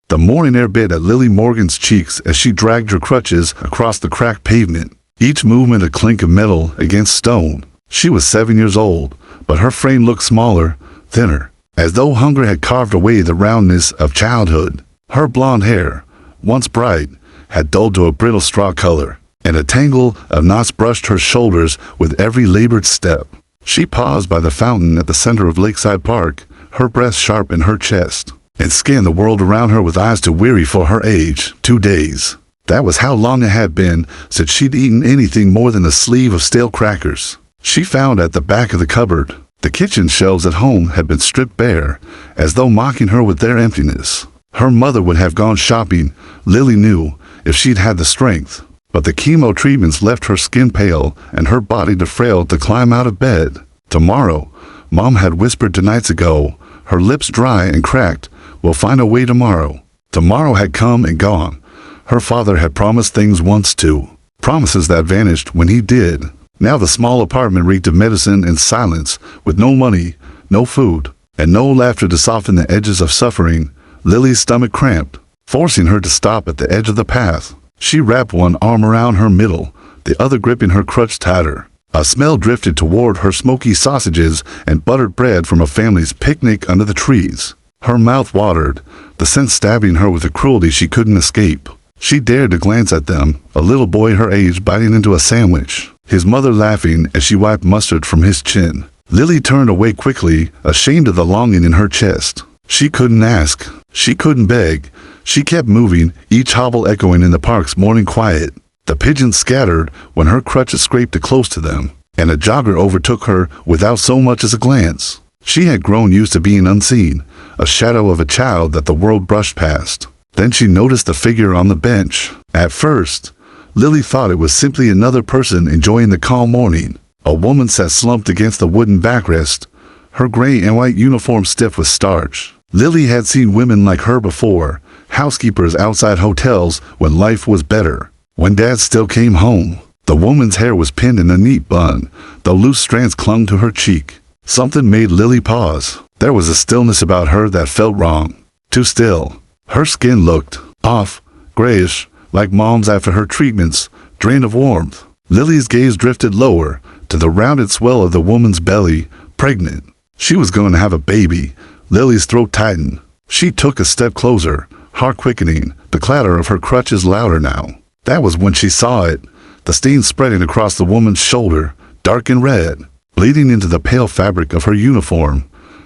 The morning air bit at Lily Morgan's cheeks as she dragged her crutches across the cracked pavement, each movement a clink of metal against stone. She was 7 years old, but her frame looked smaller, thinner, as though hunger had carved away the roundness of childhood. Her blonde hair, once bright, had dulled to a brittle straw color, and a tangle of knots brushed her shoulders with every labored step. She paused by the fountain at the center of Lakeside Park, her breath sharp in her chest, and scanned the world around her with eyes too weary for her age. 2 days. That was how long it had been since she'd eaten anything more than a sleeve of stale crackers. She found at the back of the cupboard. The kitchen shelves at home had been stripped bare, as though mocking her with their emptiness. Her mother would have gone shopping, Lily knew, if she'd had the strength. But the chemo treatments left her skin pale and her body too frail to climb out of bed. Tomorrow, Mom had whispered 2 nights ago, her lips dry and cracked, "We'll find a way tomorrow." Tomorrow had come and gone. Her father had promised things once too. Promises that vanished when he did. Now the small apartment reeked of medicine and silence, with no money, no food, and no laughter to soften the edges of suffering. Lily's stomach cramped, forcing her to stop at the edge of the path. She wrapped one arm around her middle, the other gripping her crutch tighter. A smell drifted toward her, smoky sausages and buttered bread from a family's picnic under the trees. Her mouth watered, the scent stabbing her with a cruelty she couldn't escape. She dared to glance at them, a little boy her age biting into a sandwich, his mother laughing as she wiped mustard from his chin. Lily turned away quickly, ashamed of the longing in her chest. She couldn't ask. She couldn't beg. She kept moving, each hobble echoing in the park's morning quiet. The pigeons scattered when her crutches scraped too close to them, and a jogger overtook her without so much as a glance. She had grown used to being unseen, a shadow of a child that the world brushed past. Then she noticed the figure on the bench. At first, Lily thought it was simply another person enjoying the calm morning. A woman sat slumped against the wooden backrest, her gray and white uniform stiff with starch. Lily had seen women like her before, housekeepers outside hotels when life was better, when Dad still came home. The woman's hair was pinned in a neat bun, though loose strands clung to her cheek. Something made Lily pause. There was a stillness about her that felt wrong. Too still. Her skin looked off, grayish, like Mom's after her treatments, drained of warmth. Lily's gaze drifted lower, to the rounded swell of the woman's belly, pregnant. She was going to have a baby. Lily's throat tightened. She took a step closer, heart quickening, the clatter of her crutches louder now. That was when she saw it, the stain spreading across the woman's shoulder, dark and red, bleeding into the pale fabric of her uniform.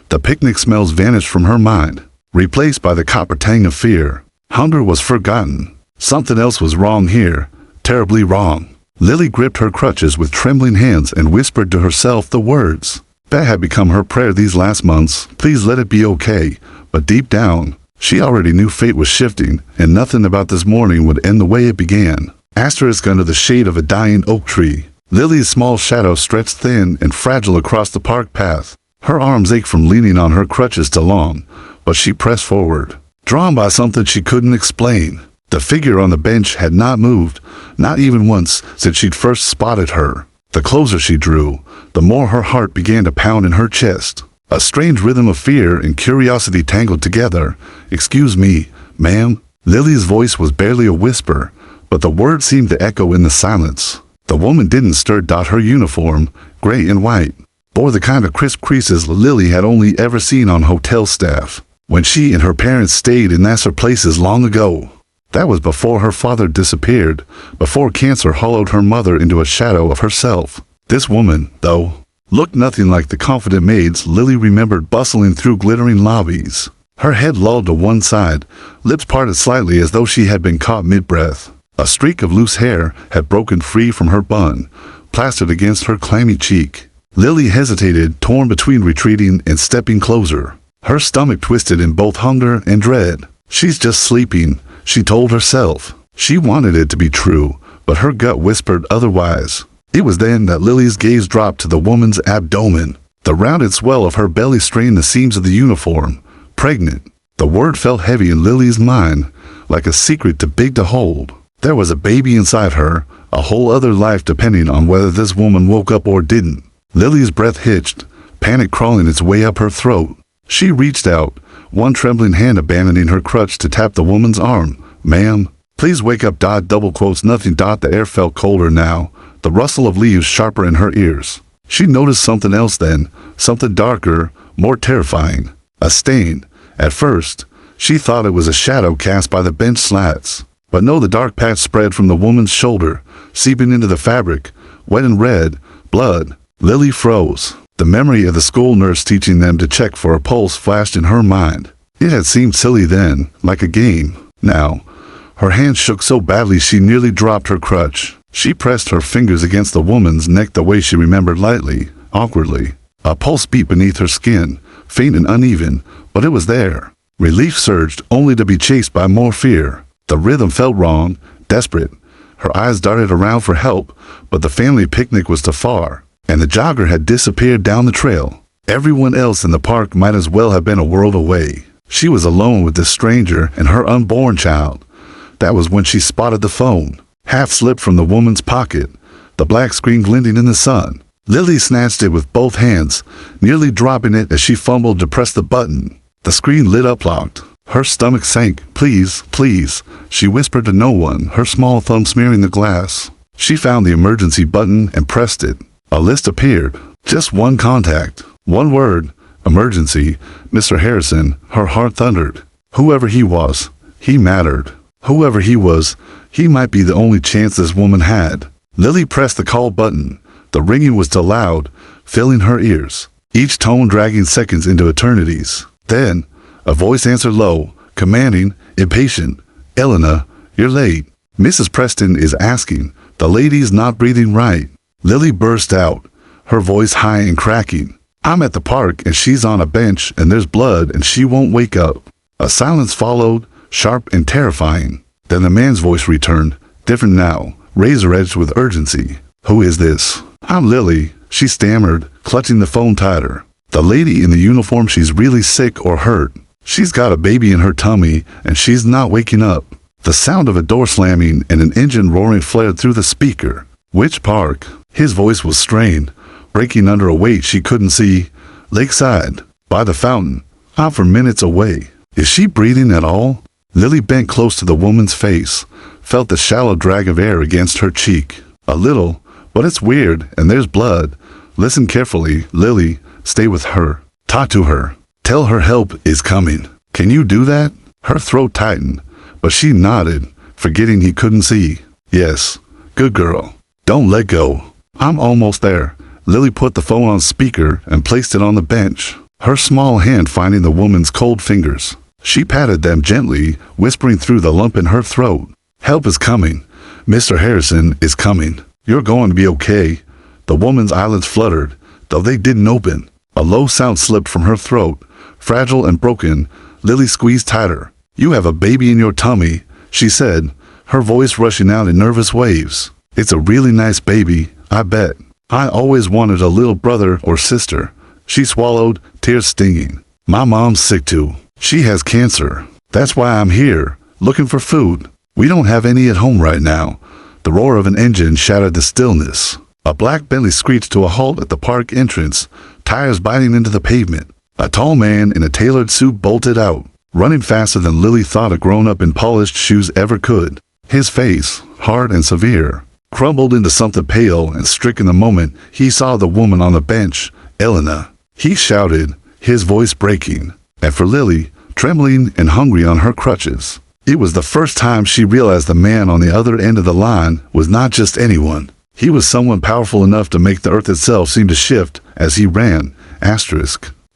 The picnic smells vanished from her mind, replaced by the copper tang of fear. Hunger was forgotten. Something else was wrong here, terribly wrong. Lily gripped her crutches with trembling hands and whispered to herself the words. That had become her prayer these last months. Please let it be okay. But deep down, she already knew fate was shifting, and nothing about this morning would end the way it began. Asterisk under the shade of a dying oak tree. Lily's small shadow stretched thin and fragile across the park path. Her arms ached from leaning on her crutches too long, but she pressed forward, drawn by something she couldn't explain. The figure on the bench had not moved, not even once since she'd first spotted her. The closer she drew, the more her heart began to pound in her chest. A strange rhythm of fear and curiosity tangled together. "Excuse me, ma'am." Lily's voice was barely a whisper, but the words seemed to echo in the silence. The woman didn't stir. Her uniform, gray and white, bore the kind of crisp creases Lily had only ever seen on hotel staff, when she and her parents stayed in nicer places long ago. That was before her father disappeared, before cancer hollowed her mother into a shadow of herself. This woman, though, looked nothing like the confident maids Lily remembered bustling through glittering lobbies. Her head lolled to one side, lips parted slightly as though she had been caught mid-breath. A streak of loose hair had broken free from her bun, plastered against her clammy cheek. Lily hesitated, torn between retreating and stepping closer. Her stomach twisted in both hunger and dread. She's just sleeping, she told herself. She wanted it to be true, but her gut whispered otherwise. It was then that Lily's gaze dropped to the woman's abdomen. The rounded swell of her belly strained the seams of the uniform. Pregnant. The word felt heavy in Lily's mind, like a secret too big to hold. There was a baby inside her, a whole other life depending on whether this woman woke up or didn't. Lily's breath hitched, panic crawling its way up her throat. She reached out, one trembling hand abandoning her crutch to tap the woman's arm. "Ma'am, please wake up." Double quotes nothing. The air felt colder now, the rustle of leaves sharper in her ears. She noticed something else then, something darker, more terrifying. A stain. At first, she thought it was a shadow cast by the bench slats. But no, the dark patch spread from the woman's shoulder, seeping into the fabric, wet and red, blood. Lily froze. The memory of the school nurse teaching them to check for a pulse flashed in her mind. It had seemed silly then, like a game. Now, her hand shook so badly she nearly dropped her crutch. She pressed her fingers against the woman's neck the way she remembered, lightly, awkwardly. A pulse beat beneath her skin, faint and uneven, but it was there. Relief surged, only to be chased by more fear. The rhythm felt wrong, desperate. Her eyes darted around for help, but the family picnic was too far, and the jogger had disappeared down the trail. Everyone else in the park might as well have been a world away. She was alone with this stranger and her unborn child. That was when she spotted the phone, half slipped from the woman's pocket, the black screen glinting in the sun. Lily snatched it with both hands, nearly dropping it as she fumbled to press the button. The screen lit up locked. Her stomach sank. "Please, please," she whispered to no one, her small thumb smearing the glass. She found the emergency button and pressed it. A list appeared. Just one contact. One word. Emergency. Mr. Harrison. Her heart thundered. Whoever he was, he mattered. Whoever he was, he might be the only chance this woman had. Lily pressed the call button. The ringing was too loud, filling her ears, each tone dragging seconds into eternities. Then, a voice answered low, commanding, impatient. "Elena, you're late. Mrs. Preston is asking. The lady's not breathing right." Lily burst out, her voice high and cracking. "I'm at the park and she's on a bench and there's blood and she won't wake up." A silence followed, sharp and terrifying. Then the man's voice returned, different now, razor-edged with urgency. "Who is this?" "I'm Lily," she stammered, clutching the phone tighter. "The lady in the uniform, she's really sick or hurt. She's got a baby in her tummy and she's not waking up." The sound of a door slamming and an engine roaring flared through the speaker. "Which park?" His voice was strained, breaking under a weight she couldn't see. "Lakeside, by the fountain. I'm for minutes away." "Is she breathing at all?" Lily bent close to the woman's face, felt the shallow drag of air against her cheek. "A little, but it's weird, and there's blood. Listen carefully, Lily. Stay with her. Talk to her. Tell her help is coming. Can you do that?" Her throat tightened, but she nodded, forgetting he couldn't see. "Yes. Good girl. Don't let go. I'm almost there." Lily put the phone on speaker and placed it on the bench, her small hand finding the woman's cold fingers. She patted them gently, whispering through the lump in her throat. "Help is coming. Mr. Harrison is coming. You're going to be okay." The woman's eyelids fluttered, though they didn't open. A low sound slipped from her throat, fragile and broken. Lily squeezed tighter. "You have a baby in your tummy," she said, her voice rushing out in nervous waves. "It's a really nice baby, I bet. I always wanted a little brother or sister." She swallowed, tears stinging. "My mom's sick too. She has cancer. That's why I'm here, looking for food. We don't have any at home right now." The roar of an engine shattered the stillness. A black Bentley screeched to a halt at the park entrance, tires biting into the pavement. A tall man in a tailored suit bolted out, running faster than Lily thought a grown-up in polished shoes ever could. His face, hard and severe, crumbled into something pale and stricken the moment he saw the woman on the bench. "Elena," he shouted, his voice breaking. And for Lily, trembling and hungry on her crutches, it was the first time she realized the man on the other end of the line was not just anyone. He was someone powerful enough to make the earth itself seem to shift as he ran.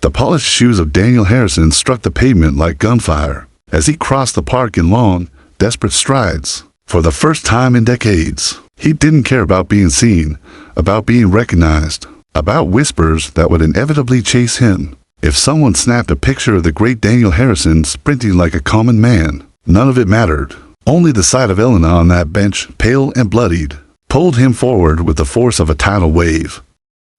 The polished shoes of Daniel Harrison struck the pavement like gunfire as he crossed the park in long, desperate strides. For the first time in decades, he didn't care about being seen, about being recognized, about whispers that would inevitably chase him. If someone snapped a picture of the great Daniel Harrison sprinting like a common man, none of it mattered. Only the sight of Elena on that bench, pale and bloodied, pulled him forward with the force of a tidal wave.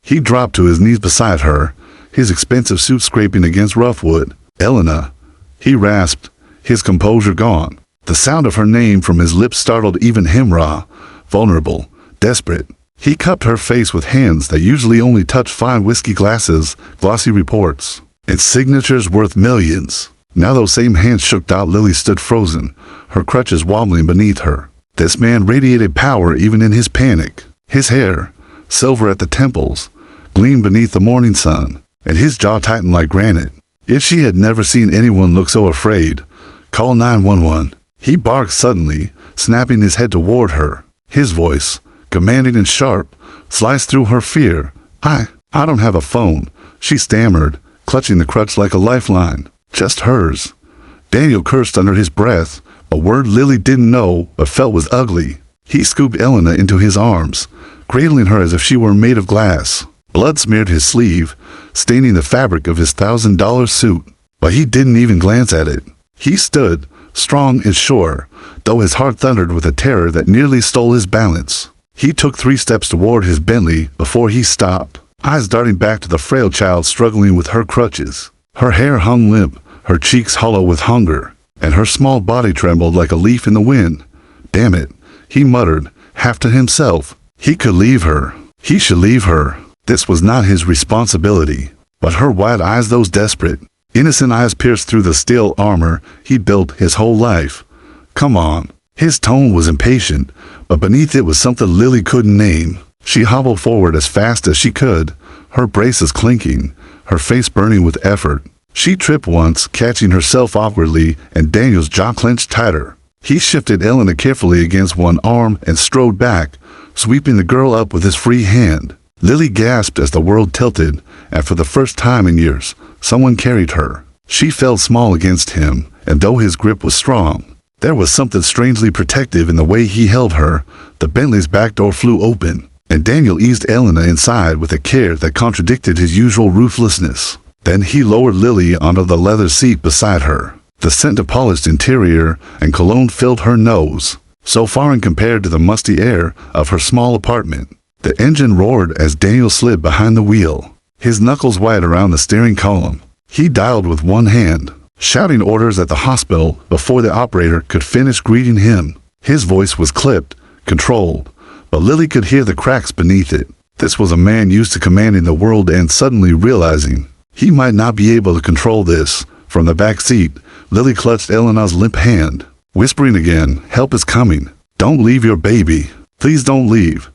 He dropped to his knees beside her, his expensive suit scraping against rough wood. "Elena," he rasped, his composure gone. The sound of her name from his lips startled even him, raw, vulnerable, desperate. He cupped her face with hands that usually only touched fine whiskey glasses, glossy reports, and signatures worth millions. Now those same hands shook out. Lily stood frozen, her crutches wobbling beneath her. This man radiated power even in his panic. His hair, silver at the temples, gleamed beneath the morning sun, and his jaw tightened like granite. If she had never seen anyone look so afraid, "Call 911. He barked suddenly, snapping his head toward her. His voice, commanding and sharp, sliced through her fear. I don't have a phone," she stammered, clutching the crutch like a lifeline. "Just hers." Daniel cursed under his breath, a word Lily didn't know but felt was ugly. He scooped Elena into his arms, cradling her as if she were made of glass. Blood smeared his sleeve, staining the fabric of his $1,000 suit. But he didn't even glance at it. He stood, strong and sure, though his heart thundered with a terror that nearly stole his balance. He took 3 steps toward his Bentley before he stopped, eyes darting back to the frail child struggling with her crutches. Her hair hung limp, her cheeks hollow with hunger, and her small body trembled like a leaf in the wind. "Damn it," he muttered, half to himself. He could leave her. He should leave her. This was not his responsibility. But her wide eyes, those desperate, innocent eyes pierced through the steel armor he'd built his whole life. "Come on." His tone was impatient, but beneath it was something Lily couldn't name. She hobbled forward as fast as she could, her braces clinking, her face burning with effort. She tripped once, catching herself awkwardly, and Daniel's jaw clenched tighter. He shifted Elena carefully against one arm and strode back, sweeping the girl up with his free hand. Lily gasped as the world tilted, and for the first time in years, someone carried her. She felt small against him, and though his grip was strong, there was something strangely protective in the way he held her. The Bentley's back door flew open, and Daniel eased Elena inside with a care that contradicted his usual ruthlessness. Then he lowered Lily onto the leather seat beside her. The scent of polished interior and cologne filled her nose, so foreign compared to the musty air of her small apartment. The engine roared as Daniel slid behind the wheel, his knuckles white around the steering column. He dialed with one hand, shouting orders at the hospital before the operator could finish greeting him. His voice was clipped, controlled, but Lily could hear the cracks beneath it. This was a man used to commanding the world and suddenly realizing he might not be able to control this. From the back seat, Lily clutched Elena's limp hand, whispering again, "Help is coming. Don't leave your baby. Please don't leave."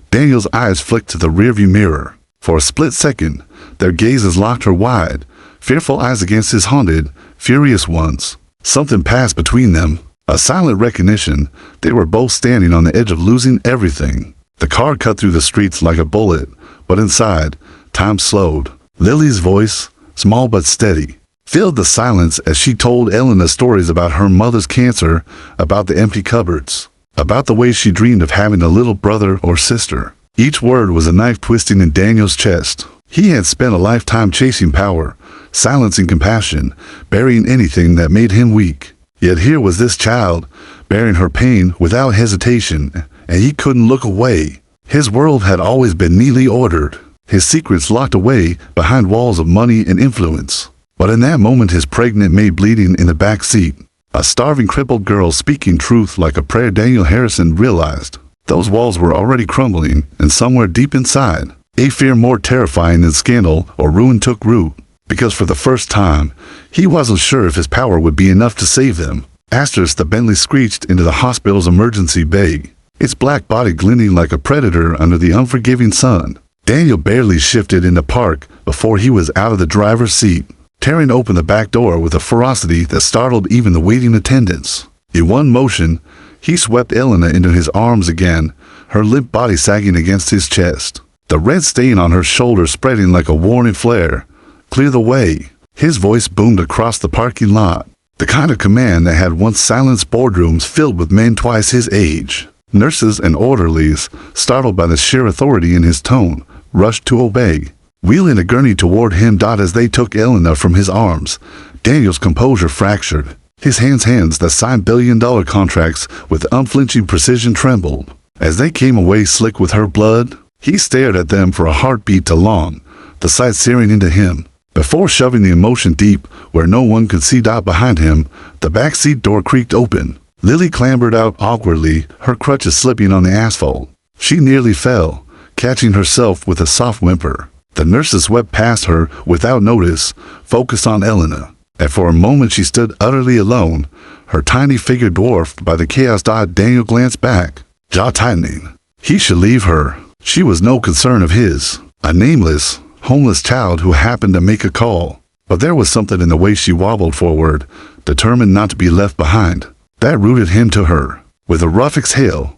Daniel's eyes flicked to the rearview mirror. For a split second, their gazes locked her wide, fearful eyes against his haunted, furious ones. Something passed between them, a silent recognition. They were both standing on the edge of losing everything. The car cut through the streets like a bullet, but inside, time slowed. Lily's voice, small but steady, filled the silence as she told Elena stories about her mother's cancer, about the empty cupboards, about the way she dreamed of having a little brother or sister. Each word was a knife twisting in Daniel's chest. He had spent a lifetime chasing power, silencing compassion, burying anything that made him weak. Yet here was this child, bearing her pain without hesitation, and he couldn't look away. His world had always been neatly ordered, his secrets locked away behind walls of money and influence. But in that moment, his pregnant maid bleeding in the back seat, a starving crippled girl speaking truth like a prayer, Daniel Harrison realized those walls were already crumbling, and somewhere deep inside, a fear more terrifying than scandal or ruin took root. Because for the first time, he wasn't sure if his power would be enough to save them. Asterisk, the Bentley screeched into the hospital's emergency bay, its black body glinting like a predator under the unforgiving sun. Daniel barely shifted into park before he was out of the driver's seat, tearing open the back door with a ferocity that startled even the waiting attendants. In one motion, he swept Elena into his arms again, her limp body sagging against his chest, the red stain on her shoulder spreading like a warning flare. "Clear the way." His voice boomed across the parking lot, the kind of command that had once silenced boardrooms filled with men twice his age. Nurses and orderlies, startled by the sheer authority in his tone, rushed to obey, wheeling a gurney toward him. As they took Elena from his arms, Daniel's composure fractured. His hands that signed billion-dollar contracts with unflinching precision trembled. As they came away slick with her blood, he stared at them for a heartbeat too long, the sight searing into him. Before shoving the emotion deep where no one could see. Behind him, the backseat door creaked open. Lily clambered out awkwardly, her crutches slipping on the asphalt. She nearly fell, catching herself with a soft whimper. The nurses swept past her without notice, focused on Elena. and for a moment she stood utterly alone, her tiny figure dwarfed by the chaos. Daniel glanced back, jaw tightening. He should leave her. She was no concern of his, a nameless, homeless child who happened to make a call. But there was something in the way she wobbled forward, determined not to be left behind, that rooted him to her. With a rough exhale,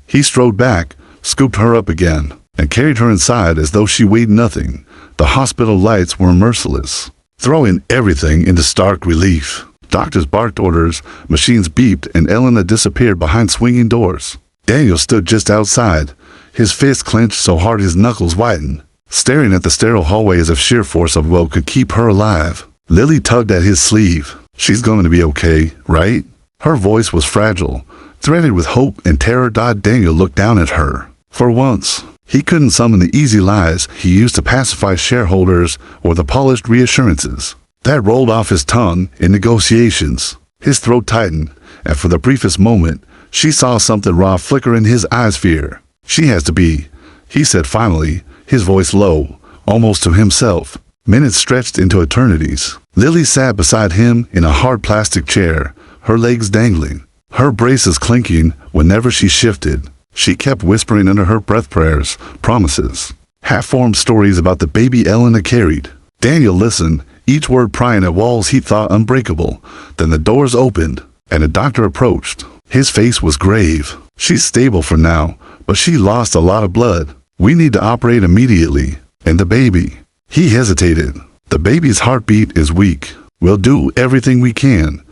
he strode back, scooped her up again, and carried her inside as though she weighed nothing. The hospital lights were merciless, throwing everything into stark relief. Doctors barked orders, machines beeped, and Elena disappeared behind swinging doors. Daniel stood just outside, his fist clenched so hard his knuckles whitened, staring at the sterile hallway as if sheer force of will could keep her alive. Lily tugged at his sleeve. She's going to be okay, right? Her voice was fragile, threaded with hope and terror. Daniel looked down at her. For once, he couldn't summon the easy lies he used to pacify shareholders or the polished reassurances that rolled off his tongue in negotiations. His throat tightened, and for the briefest moment, she saw something raw flicker in his eyes. Fear. She has to be, he said finally, his voice low, almost to himself. Minutes stretched into eternities. Lily sat beside him in a hard plastic chair, her legs dangling, her braces clinking whenever she shifted. She kept whispering under her breath prayers, promises, half-formed stories about the baby Elena carried. Daniel listened, each word prying at walls he thought unbreakable. Then the doors opened, and a doctor approached. His face was grave. She's stable for now, but she lost a lot of blood. We need to operate immediately. And the baby. He hesitated. The baby's heartbeat is weak. We'll do everything we can.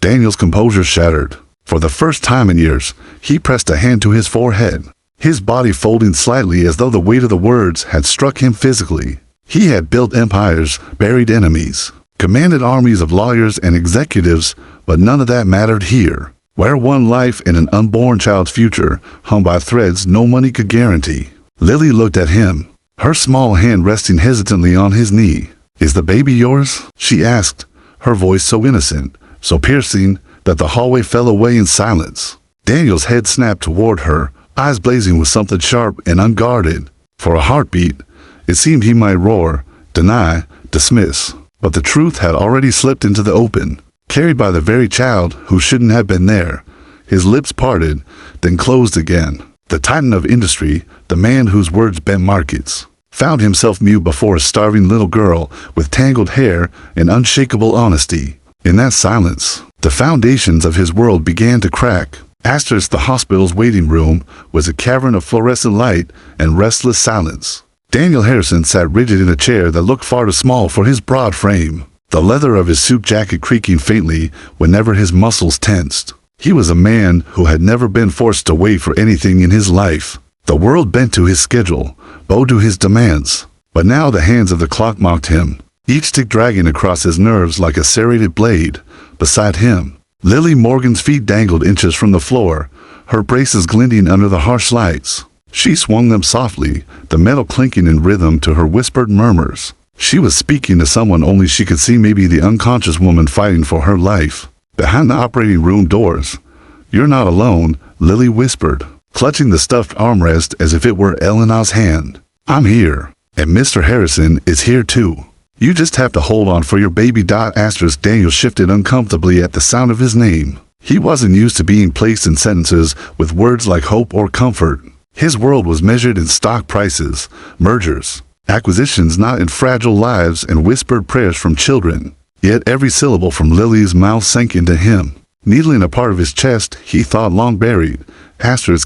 Daniel's composure shattered. For the first time in years, he pressed a hand to his forehead, his body folding slightly as though the weight of the words had struck him physically. He had built empires, buried enemies, commanded armies of lawyers and executives, but none of that mattered here, where one life and an unborn child's future hung by threads no money could guarantee. Lily looked at him, her small hand resting hesitantly on his knee. "Is the baby yours?" she asked, her voice so innocent, so piercing, that the hallway fell away in silence. Daniel's head snapped toward her, eyes blazing with something sharp and unguarded. For a heartbeat, it seemed he might roar, deny, dismiss. But the truth had already slipped into the open, carried by the very child who shouldn't have been there. His lips parted, then closed again. The titan of industry, the man whose words bent markets, found himself mute before a starving little girl with tangled hair and unshakable honesty. In that silence, the foundations of his world began to crack. The hospital's waiting room was a cavern of fluorescent light and restless silence. Daniel Harrison sat rigid in a chair that looked far too small for his broad frame, the leather of his suit jacket creaking faintly whenever his muscles tensed. He was a man who had never been forced to wait for anything in his life. The world bent to his schedule, bowed to his demands. But now the hands of the clock mocked him, each tick dragging across his nerves like a serrated blade. Beside him, Lily Morgan's feet dangled inches from the floor, her braces glinting under the harsh lights. She swung them softly, the metal clinking in rhythm to her whispered murmurs. She was speaking to someone only she could see, maybe the unconscious woman fighting for her life. Behind the operating room doors. "You're not alone," Lily whispered, clutching the stuffed armrest as if it were Elena's hand. "I'm here, and Mr. Harrison is here too. You just have to hold on for your baby." Daniel shifted uncomfortably at the sound of his name. He wasn't used to being placed in sentences with words like hope or comfort. His world was measured in stock prices, mergers, acquisitions, not in fragile lives and whispered prayers from children. Yet every syllable from Lily's mouth sank into him, needling a part of his chest he thought long buried.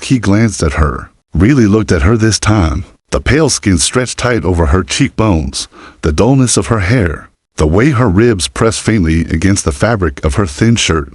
He glanced at her, really looked at her this time. The pale skin stretched tight over her cheekbones, the dullness of her hair, the way her ribs pressed faintly against the fabric of her thin shirt.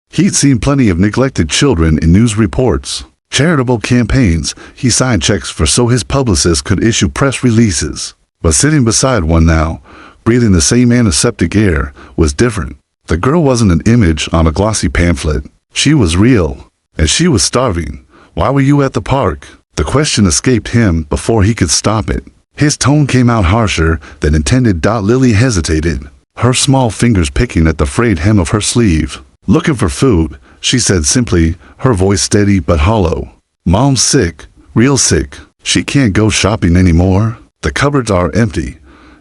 He'd seen plenty of neglected children in news reports, charitable campaigns. He signed checks for so his publicist could issue press releases. But sitting beside one now, breathing the same antiseptic air, was different. The girl wasn't an image on a glossy pamphlet. She was real, and she was starving. "Why were you at the park?" The question escaped him before he could stop it. His tone came out harsher than intended. Lily hesitated, her small fingers picking at the frayed hem of her sleeve. "Looking for food," she said simply, her voice steady but hollow. "Mom's sick, real sick. She can't go shopping anymore. The cupboards are empty."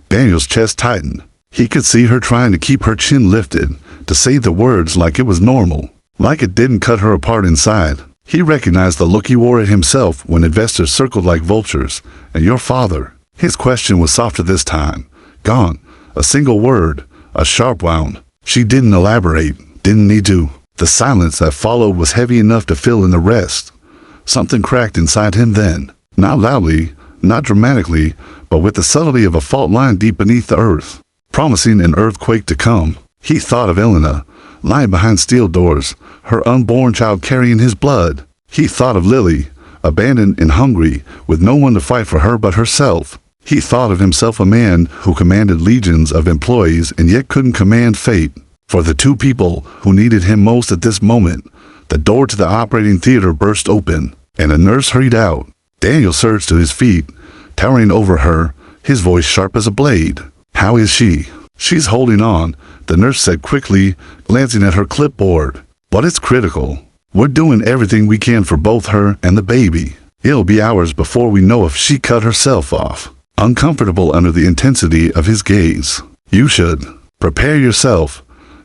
Daniel's chest tightened. He could see her trying to keep her chin lifted, to say the words like it was normal, like it didn't cut her apart inside. He recognized the look he wore at himself when investors circled like vultures. And your father? His question was softer this time. Gone. A single word. A sharp wound. She didn't elaborate. Didn't need to. The silence that followed was heavy enough to fill in the rest. Something cracked inside him then. Not loudly, not dramatically, but with the subtlety of a fault line deep beneath the earth, promising an earthquake to come. He thought of Elena, lying behind steel doors, her unborn child carrying his blood. He thought of Lily, abandoned and hungry, with no one to fight for her but herself. He thought of himself, a man who commanded legions of employees and yet couldn't command fate. For the two people who needed him most at this moment, the door to the operating theater burst open, and a nurse hurried out. Daniel surged to his feet, towering over her, his voice sharp as a blade. How is she? She's holding on, the nurse said quickly, glancing at her clipboard. But it's critical. We're doing everything we can for both her and the baby. It'll be hours before we know if she cut herself off. Uncomfortable under the intensity of his gaze. You should. Prepare yourself.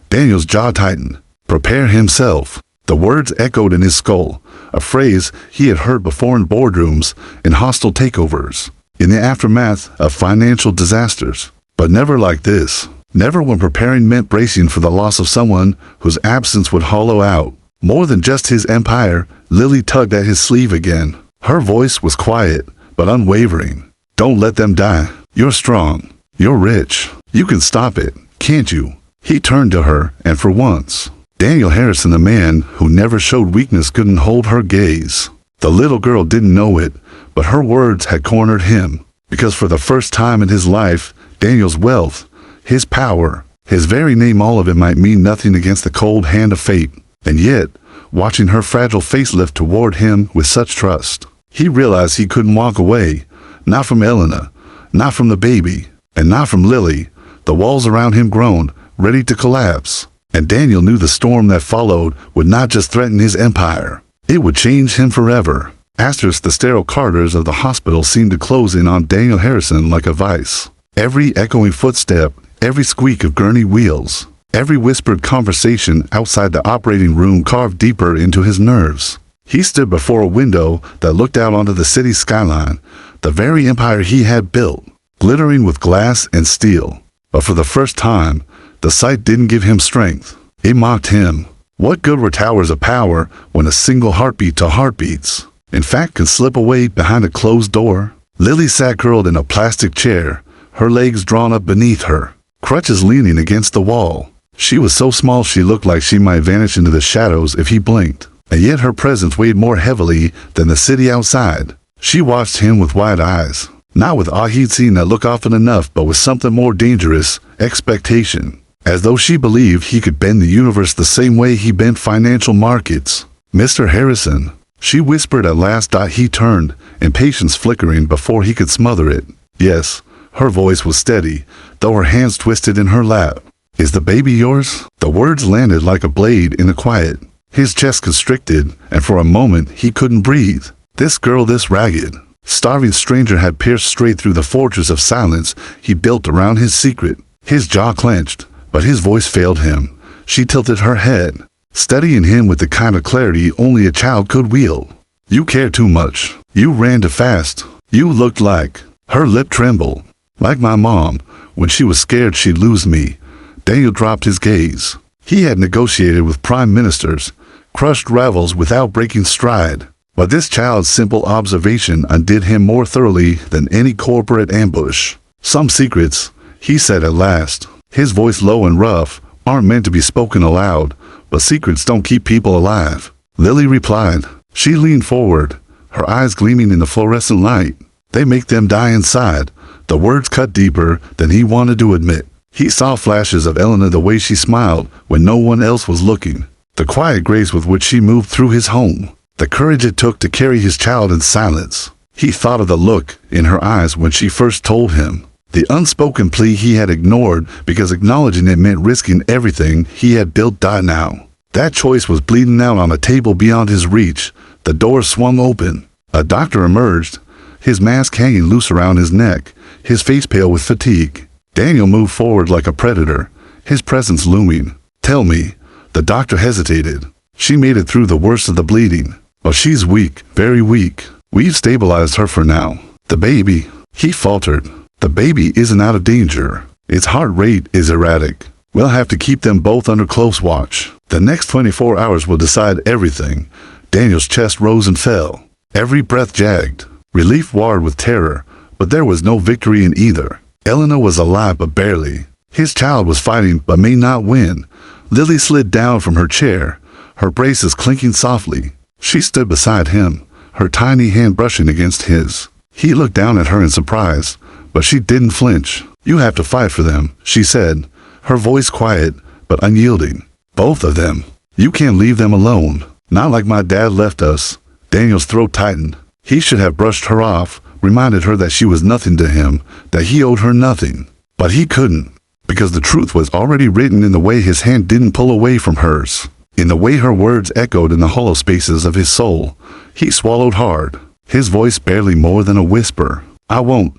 Daniel's jaw tightened. Prepare himself. The words echoed in his skull, a phrase he had heard before in boardrooms, in hostile takeovers, in the aftermath of financial disasters. But never like this. Never when preparing meant bracing for the loss of someone whose absence would hollow out. More than just his empire, Lily tugged at his sleeve again. Her voice was quiet, but unwavering. Don't let them die. You're strong. You're rich. You can stop it, can't you? He turned to her, and for once, Daniel Harrison, the man who never showed weakness, couldn't hold her gaze. The little girl didn't know it, but her words had cornered him. Because for the first time in his life, Daniel's wealth, his power, his very name, all of it might mean nothing against the cold hand of fate. And yet, watching her fragile face lift toward him with such trust, he realized he couldn't walk away. Not from Elena, not from the baby, and not from Lily. The walls around him groaned, ready to collapse. And Daniel knew the storm that followed would not just threaten his empire. It would change him forever. Asterisk, the sterile corridors of the hospital seemed to close in on Daniel Harrison like a vice. Every echoing footstep, every squeak of gurney wheels, every whispered conversation outside the operating room carved deeper into his nerves. He stood before a window that looked out onto the city skyline, the very empire he had built, glittering with glass and steel. But for the first time, the sight didn't give him strength. It mocked him. What good were towers of power when a single heartbeat to heartbeats, in fact, can slip away behind a closed door? Lily sat curled in a plastic chair, her legs drawn up beneath her, crutches leaning against the wall. She was so small she looked like she might vanish into the shadows if he blinked, and yet her presence weighed more heavily than the city outside. She watched him with wide eyes, not with awe he'd seen that look often enough, but with something more dangerous, expectation, as though she believed he could bend the universe the same way he bent financial markets. Mr. Harrison, she whispered at last. He turned, impatience flickering before he could smother it. Yes, her voice was steady, though her hands twisted in her lap. Is the baby yours? The words landed like a blade in the quiet. His chest constricted, and for a moment he couldn't breathe. This girl, this ragged, starving stranger had pierced straight through the fortress of silence he built around his secret. His jaw clenched, but his voice failed him. She tilted her head, studying him with the kind of clarity only a child could wield. You care too much. You ran too fast. You looked like... Her lip trembled. Like my mom, when she was scared she'd lose me. Daniel dropped his gaze. He had negotiated with prime ministers, crushed rivals without breaking stride. But this child's simple observation undid him more thoroughly than any corporate ambush. Some secrets, he said at last, his voice low and rough, aren't meant to be spoken aloud, but secrets don't keep people alive. Lily replied. She leaned forward, her eyes gleaming in the fluorescent light. They make them die inside. The words cut deeper than he wanted to admit. He saw flashes of Elena, the way she smiled when no one else was looking, the quiet grace with which she moved through his home, the courage it took to carry his child in silence. He thought of the look in her eyes when she first told him, the unspoken plea he had ignored because acknowledging it meant risking everything he had built. Now, that choice was bleeding out on a table beyond his reach. The door swung open. A doctor emerged, his mask hanging loose around his neck, his face pale with fatigue. Daniel moved forward like a predator, his presence looming. "Tell me." The doctor hesitated. "She made it through the worst of the bleeding. But she's weak, very weak. We've stabilized her for now." "The baby," he faltered. "The baby isn't out of danger. Its heart rate is erratic. We'll have to keep them both under close watch. The next 24 hours will decide everything." Daniel's chest rose and fell. Every breath jagged. Relief warred with terror, but there was no victory in either. Elena was alive but barely. His child was fighting but may not win. Lily slid down from her chair, her braces clinking softly. She stood beside him, her tiny hand brushing against his. He looked down at her in surprise, but she didn't flinch. "You have to fight for them," she said, her voice quiet but unyielding. "Both of them. You can't leave them alone. Not like my dad left us." Daniel's throat tightened. He should have brushed her off, reminded her that she was nothing to him, that he owed her nothing. But he couldn't, because the truth was already written in the way his hand didn't pull away from hers, in the way her words echoed in the hollow spaces of his soul. He swallowed hard, his voice barely more than a whisper. "I won't."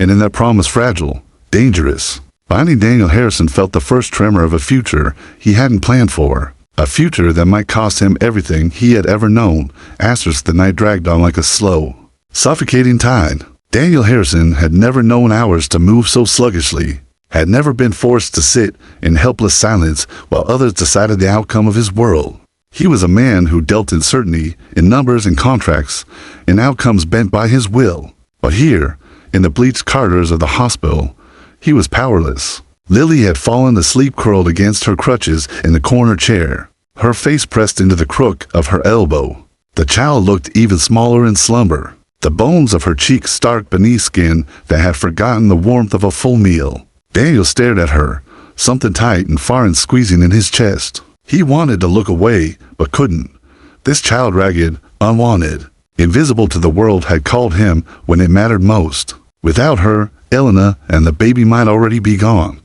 And in that promise fragile, dangerous. Finding Daniel Harrison felt the first tremor of a future he hadn't planned for. A future that might cost him everything he had ever known. Asterisk, the night dragged on like a slow, suffocating tide. Daniel Harrison had never known hours to move so sluggishly, had never been forced to sit in helpless silence while others decided the outcome of his world. He was a man who dealt in certainty, in numbers and contracts, in outcomes bent by his will. But here, in the bleached corridors of the hospital, he was powerless. Lily had fallen asleep curled against her crutches in the corner chair, her face pressed into the crook of her elbow. The child looked even smaller in slumber, the bones of her cheeks stark beneath skin that had forgotten the warmth of a full meal. Daniel stared at her, something tight and foreign squeezing in his chest. He wanted to look away, but couldn't. This child, ragged, unwanted, invisible to the world, had called him when it mattered most. Without her, Elena and the baby might already be gone.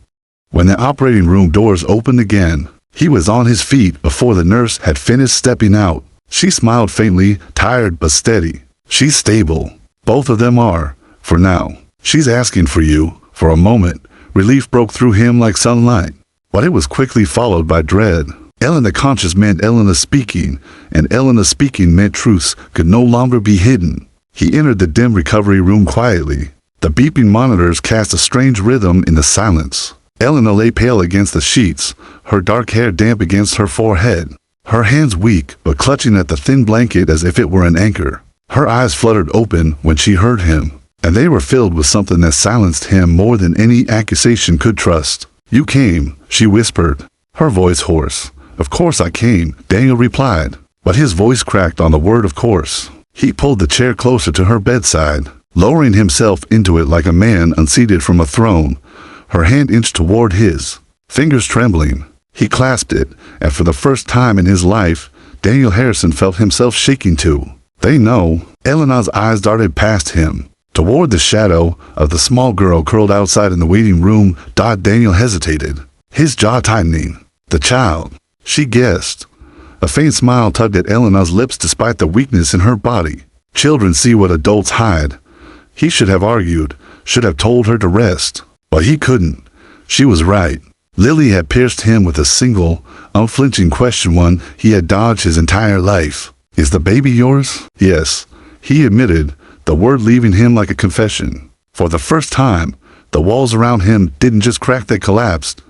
When the operating room doors opened again, he was on his feet before the nurse had finished stepping out. She smiled faintly, tired but steady. "She's stable. Both of them are, for now. She's asking for you." For a moment, relief broke through him like sunlight, but it was quickly followed by dread. Elena conscious meant Elena speaking, and Elena speaking meant truths could no longer be hidden. He entered the dim recovery room quietly. The beeping monitors cast a strange rhythm in the silence. Elena lay pale against the sheets, her dark hair damp against her forehead, her hands weak but clutching at the thin blanket as if it were an anchor. Her eyes fluttered open when she heard him, and they were filled with something that silenced him more than any accusation could trust. "You came," she whispered, her voice hoarse. "Of course I came," Daniel replied, but his voice cracked on the word "of course." He pulled the chair closer to her bedside, lowering himself into it like a man unseated from a throne. Her hand inched toward his, fingers trembling. He clasped it, and for the first time in his life, Daniel Harrison felt himself shaking too. "They know." Elena's eyes darted past him, toward the shadow of the small girl curled outside in the waiting room. Daniel hesitated, his jaw tightening. The child, she guessed. A faint smile tugged at Elena's lips despite the weakness in her body. Children see what adults hide. He should have argued, should have told her to rest. But he couldn't. She was right. Lily had pierced him with a single, unflinching question, one he had dodged his entire life. "Is the baby yours?" "Yes," he admitted, the word leaving him like a confession. For the first time, the walls around him didn't just crack, they collapsed.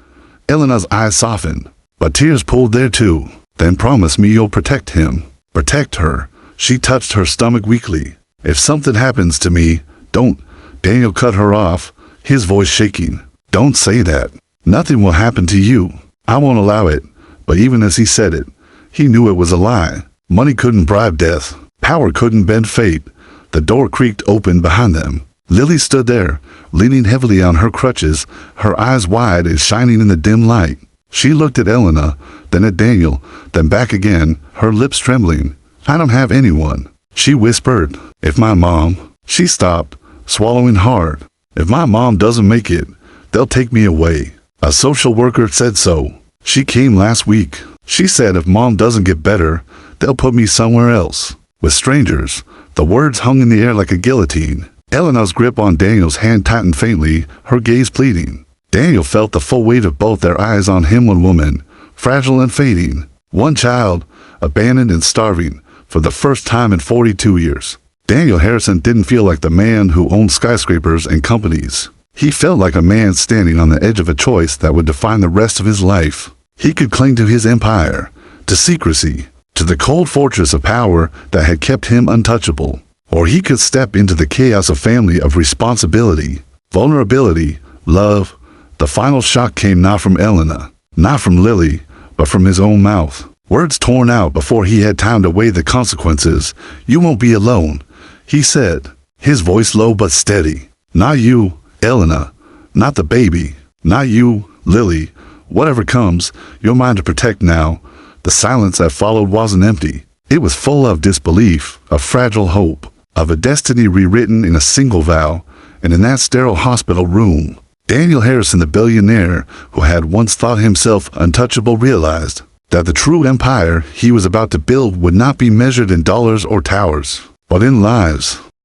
Elena's eyes softened, but tears pulled there too. "Then promise me you'll protect him." Protect her. She touched her stomach weakly. "If something happens to me, don't." Daniel cut her off, his voice shaking. "Don't say that. Nothing will happen to you. I won't allow it." But even as he said it, he knew it was a lie. Money couldn't bribe death. Power couldn't bend fate. The door creaked open behind them. Lily stood there, leaning heavily on her crutches, her eyes wide and shining in the dim light. She looked at Elena, then at Daniel, then back again, her lips trembling. "I don't have anyone," she whispered. "If my mom..." She stopped, swallowing hard. "If my mom doesn't make it, they'll take me away. A social worker said so. She came last week. She said if mom doesn't get better, they'll put me somewhere else. With strangers." The words hung in the air like a guillotine. Elena's grip on Daniel's hand tightened faintly, her gaze pleading. Daniel felt the full weight of both their eyes on him. One woman, fragile and fading. One child, abandoned and starving, for the first time in 42 years. Daniel Harrison didn't feel like the man who owned skyscrapers and companies. He felt like a man standing on the edge of a choice that would define the rest of his life. He could cling to his empire, to secrecy, to the cold fortress of power that had kept him untouchable. Or he could step into the chaos of family, of responsibility, vulnerability, love. The final shock came not from Elena, not from Lily, but from his own mouth. Words torn out before he had time to weigh the consequences. "You won't be alone," he said, his voice low but steady. "Not you, Elena. Not the baby. Not you, Lily. Whatever comes, you're mine to protect now." The silence that followed wasn't empty. It was full of disbelief, of fragile hope, of a destiny rewritten in a single vow, and in that sterile hospital room, Daniel Harrison, the billionaire who had once thought himself untouchable, realized that the true empire he was about to build would not be measured in dollars or towers, but in lives.